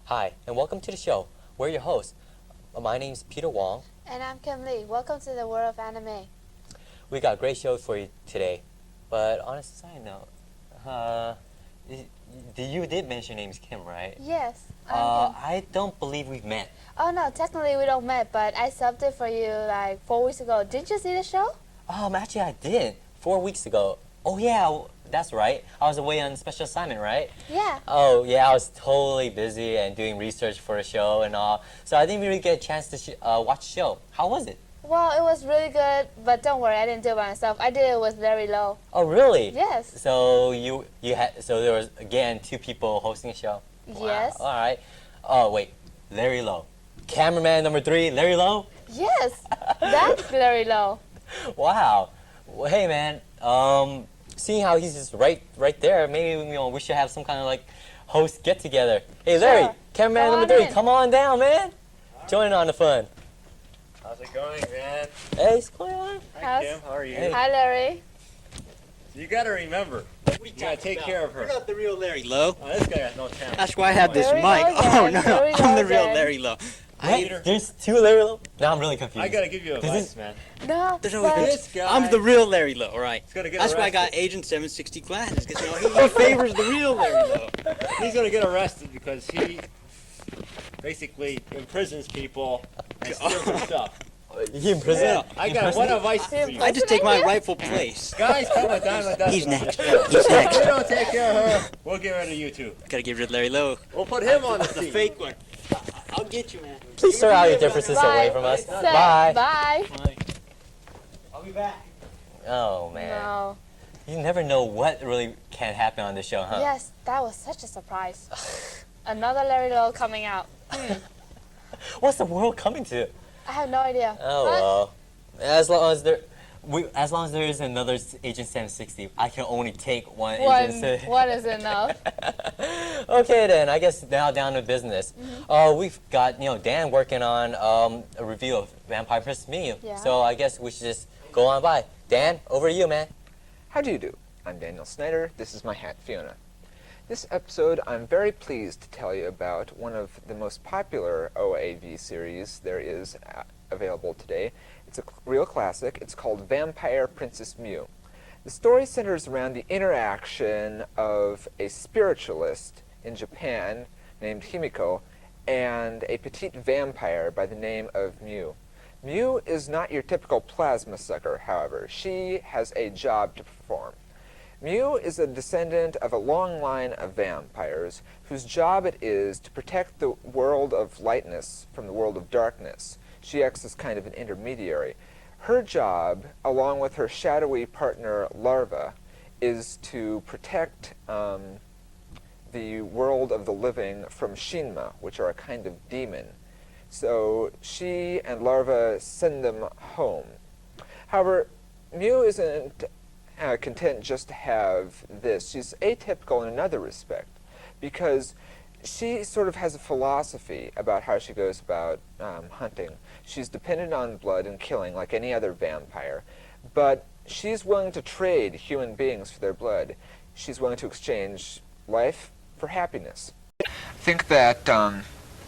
Hi, and welcome to the show. We're your hosts. My name's Peter Wong. And I'm Kim Lee. Welcome to the world of anime. We got great shows for you today. But on a side note, you did mention your name's Kim, right? Yes, I'm Kim. I don't believe we've met. Oh no, technically we don't met, but I subbed it for you like 4 weeks ago. Did you see the show? Actually I did. 4 weeks ago. Oh yeah, that's right. I was away on special assignment, right? Yeah. Oh yeah, I was totally busy and doing research for the show and all. So I didn't really get a chance to watch the show. How was it? Well, it was really good, but don't worry, I didn't do it by myself. I did it with Larry Lowe. Oh really? Yes. So so there was again 2 people hosting the show. Yes. Wow. All right. Oh wait, Larry Lowe, cameraman number 3, Larry Lowe. Yes, that's Larry Lowe. Wow. Well, hey man. Seeing how he's just right there, maybe we should have some kind of like host get together. Hey Larry, Sure. cameraman Come number on 3, in. come on down, man. Join in on the fun. How's it going, man? Hey, what's going on? Hi, Kim. How are you? Hey. Hi, Larry. You gotta remember, you gotta take care of her. You're not the real Larry Lowe. Oh, this guy has no talent. That's why I have this There we mic. go Oh again. no, There we I'm go the real again. Larry Lowe. Wait, there's 2 Larry Lowe? Now I'm really confused. I gotta give you advice, this- man. No, There's no but This guy. I'm the real Larry Lowe, all right? He's gonna get That's why I got arrested. Agent 760 glasses, because he favors the real Larry Lowe. He's gonna get arrested because he basically imprisons people and steals their stuff. He in prison? Yeah. I got one advice for you. I just take my rightful place. Guys, come with dime with us. He's next. If He's we next. don't take care of her, we'll get rid of you two. Gotta get rid of Larry Lowe. We'll put him on the The seat. fake one. I'll get you, man. Please sort out your differences Bye. away from us. Say Bye. Bye. I'll be back. Oh man. No. You never know what really can happen on this show, huh? Yes, that was such a surprise. Another Larry Lowe coming out. What's the world coming to? I have no idea. Oh But well. As long as there is another Agent 760, I can only take one Agent. one is enough. Okay then, I guess now down to business. We've got Dan working on a review of Vampire Princess Miyu. Yeah. So I guess we should just go on by. Dan, over to you, man. How do you do? I'm Daniel Snyder. This is my hat, Fiona. This episode, I'm very pleased to tell you about one of the most popular OAV series there is available today. It's a real classic. It's called Vampire Princess Miyu. The story centers around the interaction of a spiritualist in Japan named Himiko and a petite vampire by the name of Miyu. Miyu is not your typical plasma sucker, however. She has a job to perform. Miyu is a descendant of a long line of vampires whose job it is to protect the world of lightness from the world of darkness. She acts as kind of an intermediary. Her job, along with her shadowy partner Larva, is to protect the world of the living from Shinma, which are a kind of demon. So she and Larva send them home. However, Miyu isn't content just to have this. She's atypical in another respect, because she sort of has a philosophy about how she goes about hunting. She's dependent on blood and killing like any other vampire, but she's willing to trade human beings for their blood. She's willing to exchange life for happiness. I think that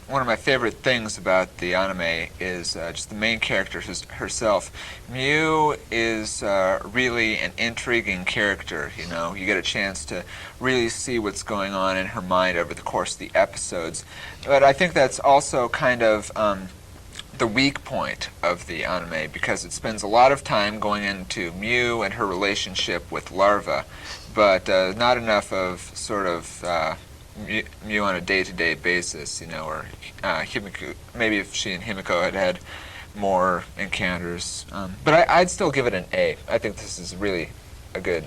one of my favorite things about the anime is just the main character herself. Miyu is really an intriguing character, you know. You get a chance to really see what's going on in her mind over the course of the episodes. But I think that's also kind of the weak point of the anime, because it spends a lot of time going into Miyu and her relationship with Larva, but not enough of sort of Miyu on a day-to-day basis, you know, or Himiko, maybe if she and Himiko had had more encounters. But I'd still give it an A. I think this is really a good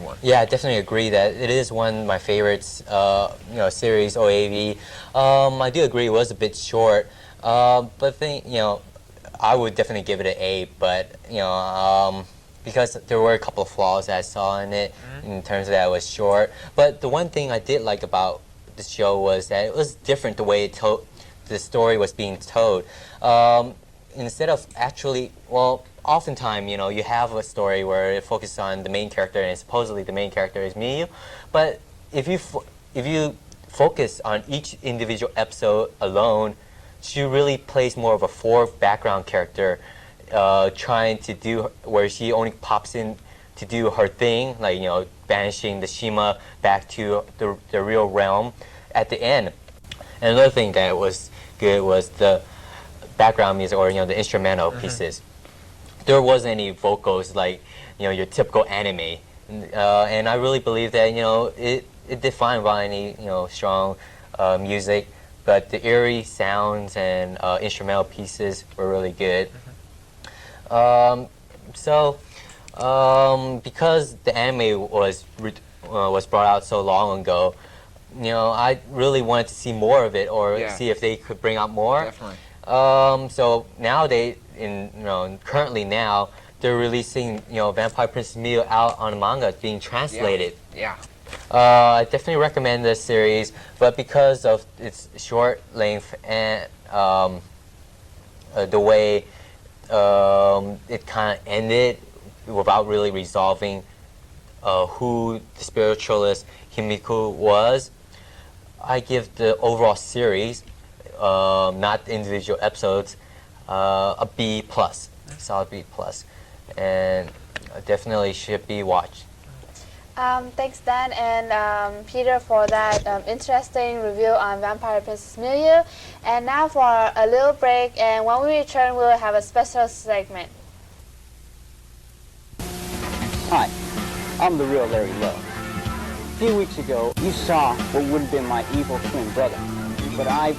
one. Yeah, I definitely agree that it is one of my favorites, series, OAV. I do agree it was a bit short, but I think, I would definitely give it an A, but, because there were a couple of flaws that I saw in it, in terms of that it was short. But the one thing I did like about the show was that it was different the way the story was being told. Instead of actually, oftentimes, you have a story where it focuses on the main character and supposedly the main character is Miyu. But if you focus on each individual episode alone, she really plays more of a background character, trying to do where she only pops in to do her thing, like banishing the Shima back to the real realm at the end. And another thing that was good was the background music, or the instrumental pieces. There wasn't any vocals like your typical anime, and I really believe that it did fine without any strong music, but the eerie sounds and instrumental pieces were really good. Because the anime was brought out so long ago, I really wanted to see more of it, or see if they could bring out more. Definitely. So now currently now they're releasing Vampire Princess Miyu out on manga being translated. Yeah. I definitely recommend this series, but because of its short length and the way it kind of ended without really resolving who the spiritualist Himiko was, I give the overall series, not the individual episodes, a B+, solid B+, and definitely should be watched. Thanks, Dan and Peter, for that interesting review on Vampire Princess Miyu. And now for a little break, and when we return, we'll have a special segment. Hi, I'm the real Larry Lowe. A few weeks ago, you saw what would have been my evil twin brother. But I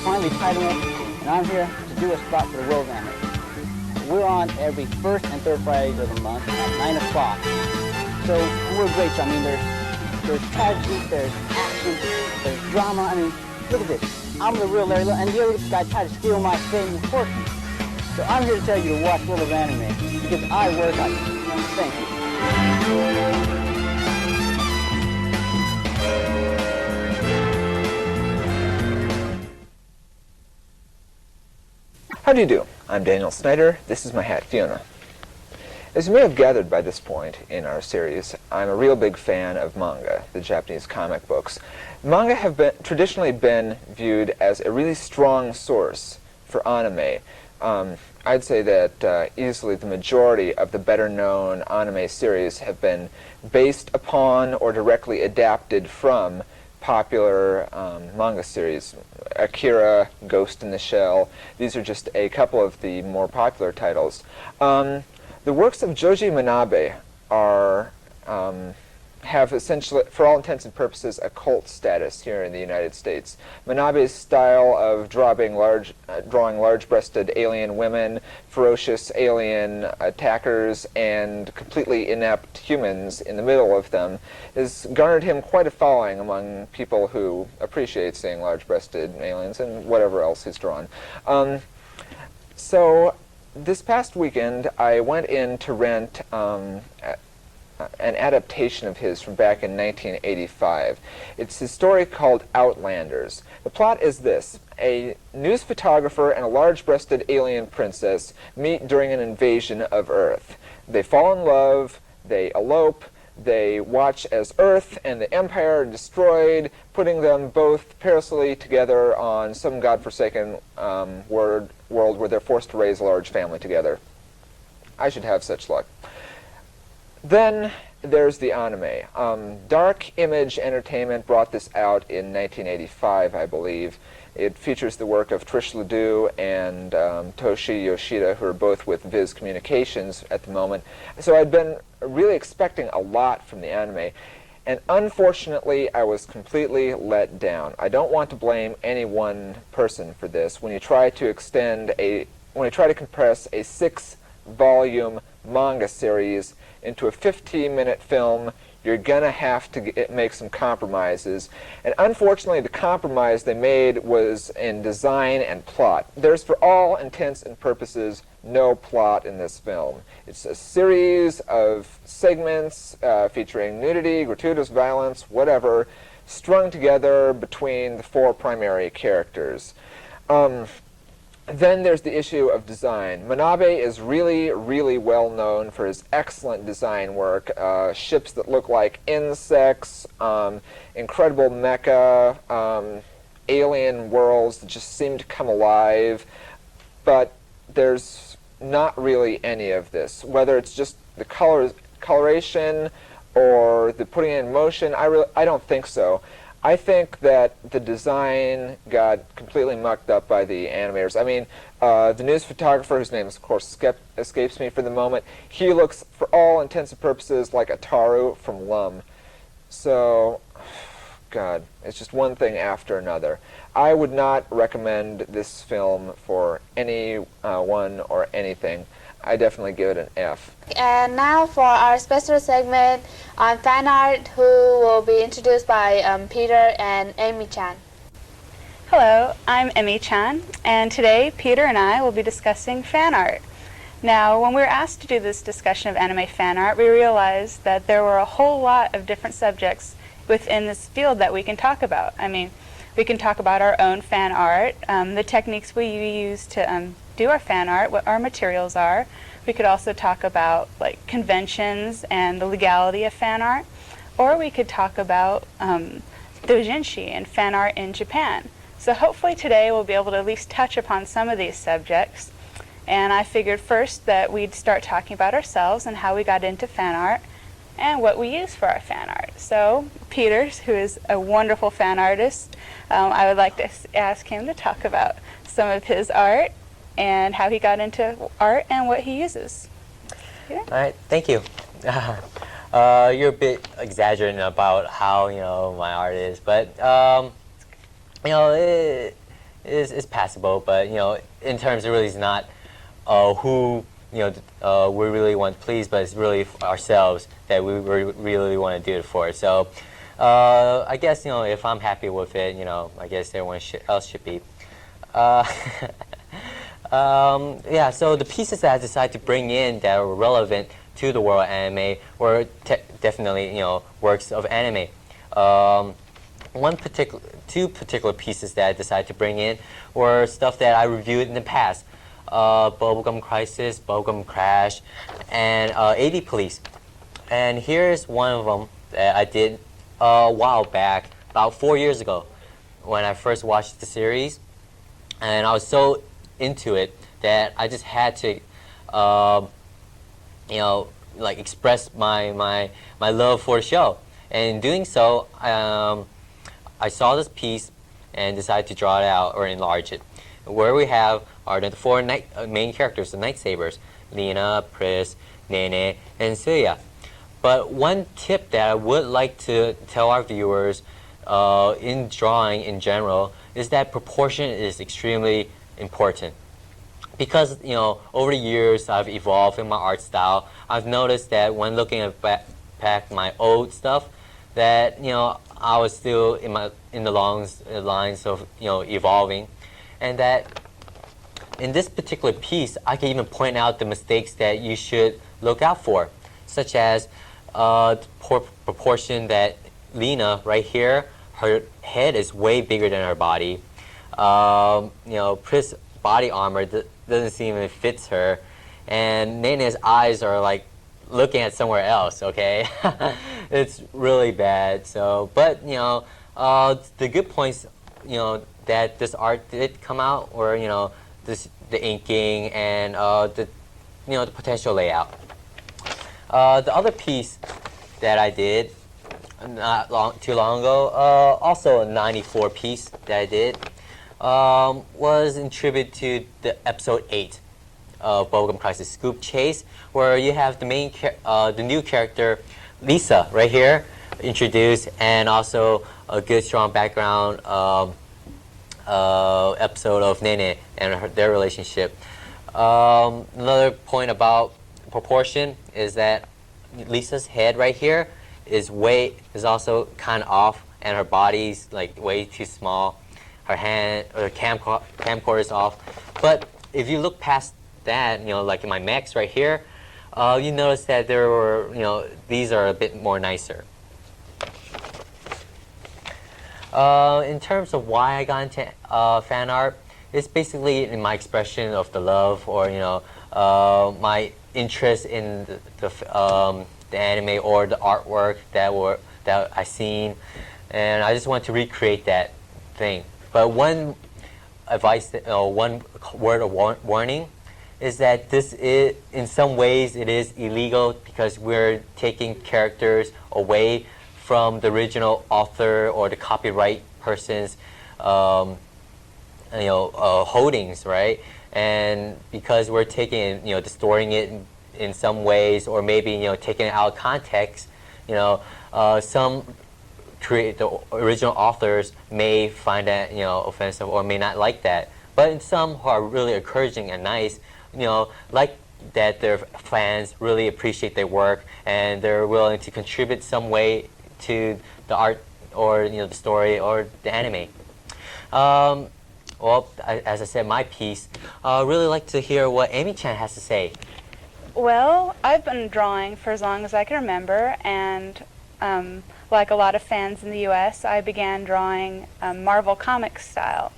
finally tied him up, and I'm here to do a spot for the World Anime. We're on every first and third Fridays of the month at 9 o'clock. So we're a great show. I mean, there's tragedy, there's action, there's drama. I mean, look at this. I'm the real Larry Lowe, and the other guy tried to steal my fame and fortune. So I'm here to tell you to watch World of Anime, because I work on it. Thank you. How do you do? I'm Daniel Snyder. This is my hat, Fiona. As you may have gathered by this point in our series, I'm a real big fan of manga, the Japanese comic books. Manga have traditionally been viewed as a really strong source for anime. I'd say that easily the majority of the better-known anime series have been based upon or directly adapted from popular manga series. Akira, Ghost in the Shell, these are just a couple of the more popular titles. The works of Joji Manabe have essentially, for all intents and purposes, a cult status here in the United States. Manabe's style of drawing large-breasted alien women, ferocious alien attackers, and completely inept humans in the middle of them has garnered him quite a following among people who appreciate seeing large-breasted aliens and whatever else he's drawn. So this past weekend, I went in to rent an adaptation of his from back in 1985. It's his story called Outlanders. The plot is this. A news photographer and a large-breasted alien princess meet during an invasion of Earth. They fall in love, they elope, they watch as Earth and the Empire are destroyed, putting them both perilously together on some godforsaken world where they're forced to raise a large family together. I should have such luck. Then there's the anime. Dark Image Entertainment brought this out in 1985, I believe. It features the work of Trish Ledoux and Toshi Yoshida, who are both with Viz Communications at the moment. So I'd been really expecting a lot from the anime, and unfortunately I was completely let down. I don't want to blame any one person for this. When you try to compress a 6-volume manga series into a 15-minute film, you're going to have to make some compromises. And unfortunately, the compromise they made was in design and plot. There's, for all intents and purposes, no plot in this film. It's a series of segments featuring nudity, gratuitous violence, whatever, strung together between the 4 primary characters. Then there's the issue of design. Manabe is really, really well known for his excellent design work. Ships that look like insects, incredible mecha, alien worlds that just seem to come alive. But there's not really any of this. Whether it's just the coloration or the putting it in motion, I don't think so. I think that the design got completely mucked up by the animators. I mean, the news photographer, whose name, of course, escapes me for the moment, he looks, for all intents and purposes, like Ataru from Lum. So, God, it's just one thing after another. I would not recommend this film for anyone or anything. I definitely give it an F. And now for our special segment on fan art, who will be introduced by Peter and Amy Chan. Hello, I'm Emmy Chan, and today Peter and I will be discussing fan art. Now, when we were asked to do this discussion of anime fan art, we realized that there were a whole lot of different subjects within this field that we can talk about. I mean, we can talk about our own fan art, the techniques we use to do our fan art, what our materials are. We could also talk about conventions and the legality of fan art, or we could talk about doujinshi and fan art in Japan. So hopefully today we'll be able to at least touch upon some of these subjects. And I figured first that we'd start talking about ourselves and how we got into fan art and what we use for our fan art. So Peter, who is a wonderful fan artist, I would like to ask him to talk about some of his art and how he got into art and what he uses. Peter? All right, thank you. You're a bit exaggerating about how my art is, but it's passable. But in terms of really, it's not who we really want to please, but it's really ourselves that we really want to do it for. So I guess if I'm happy with it, I guess everyone else should be. Yeah, so the pieces that I decided to bring in that are relevant to the world of anime were definitely works of anime. Two particular pieces that I decided to bring in were stuff that I reviewed in the past. Bubblegum Crisis, Bubblegum Crash, and 80 Police. And here's one of them that I did a while back, about 4 years ago, when I first watched the series. And I was so into it that I just had to, express my love for the show. And in doing so, I saw this piece and decided to draw it out or enlarge it. Where we have are the 4 main characters, the Night Sabers, Lena, Pris, Nene, and Celia. But one tip that I would like to tell our viewers in drawing in general is that proportion is extremely important. Because over the years I've evolved in my art style, I've noticed that when looking at back my old stuff, that I was still in the lines of evolving, and that in this particular piece I can even point out the mistakes that you should look out for, such as proportion that Lena right here, her head is way bigger than her body. Pris' body armor doesn't even fit her, and Nene's eyes are like looking at somewhere else. Okay, it's really bad. So, but the good points, that this art did come out, or the inking and the potential layout. The other piece that I did not too long ago, also a 94 piece that I did, was in tribute to the episode 8 of Bubblegum Crisis Scoop Chase, where you have the new character Lisa right here introduced, and also a good strong background episode of Nene and their relationship. Another point about proportion is that Lisa's head right here is also kind of off, and her body's like way too small. Her camcorder is off. But if you look past that, like in my mechs right here, you notice that there were, these are a bit more nicer. In terms of why I got into fan art, it's basically in my expression of the love, or my interest in the anime or the artwork that I seen, and I just want to recreate that thing. But one advice, one word of warning, is that this is, in some ways, it is illegal, because we're taking characters away from the original author or the copyright person's holdings, right? And because we're taking it, distorting it in some ways, or maybe taking it out of context, some the original authors may find that offensive, or may not like that. But some who are really encouraging and nice, like that their fans really appreciate their work, and they're willing to contribute some way to the art, or the story, or the anime. As I said, my piece, really like to hear what Amy-chan has to say. Well, I've been drawing for as long as I can remember, and like a lot of fans in the U.S., I began drawing Marvel Comics style,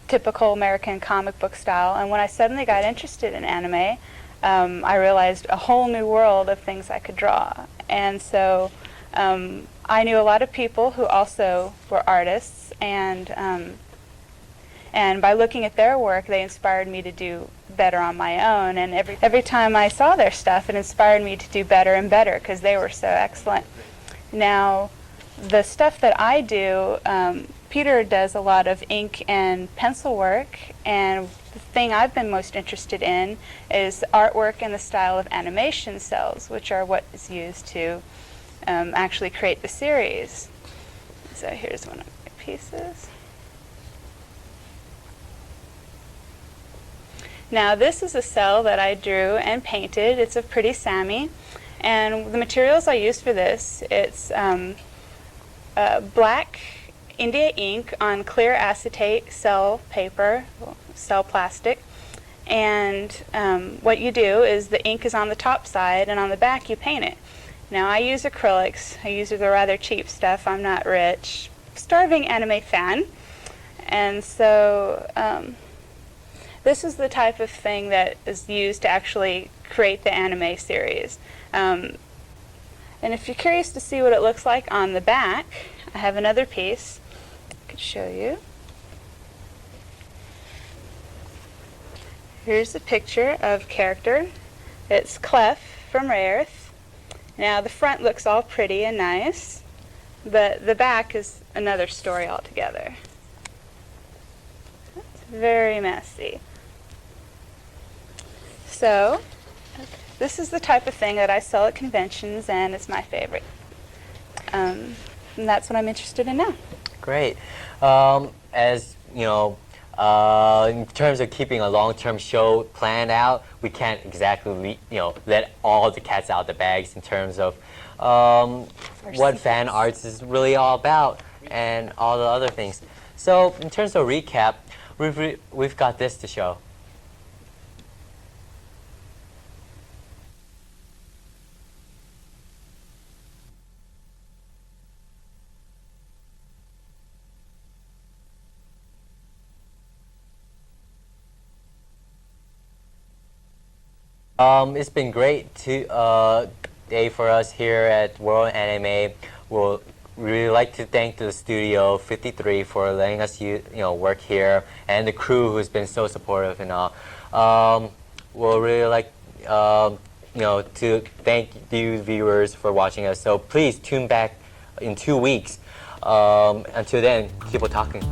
typical American comic book style. And when I suddenly got interested in anime, I realized a whole new world of things I could draw. And so I knew a lot of people who also were artists, and by looking at their work, they inspired me to do better on my own. And every time I saw their stuff, it inspired me to do better and better, because they were so excellent. Now, the stuff that I do, Peter does a lot of ink and pencil work, and the thing I've been most interested in is artwork in the style of animation cells, which are what is used to actually create the series. So here's one of my pieces. Now, this is a cell that I drew and painted. It's of Pretty Sammy, and the materials I used for this, it's black India ink on clear acetate cell paper, cell plastic, and what you do is the ink is on the top side, and on the back you paint it. Now, I use acrylics. I use the rather cheap stuff. I'm not rich. Starving anime fan. And so this is the type of thing that is used to actually create the anime series. And if you're curious to see what it looks like on the back, I have another piece I could show you. Here's a picture of character. It's Clef from Rayearth. Now, the front looks all pretty and nice, but the back is another story altogether. It's very messy. So, this is the type of thing that I sell at conventions, and it's my favorite. And that's what I'm interested in now. Great. As in terms of keeping a long-term show planned out, we can't exactly let all the cats out of the bags in terms of what fan arts is really all about, and all the other things. So in terms of recap, we've got this to show. It's been great day for us here at World Anime. We'll really like to thank the Studio 53 for letting us work here, and the crew who's been so supportive and all. We'll really like to thank you viewers for watching us. So please tune back in 2 weeks. Until then, keep on talking.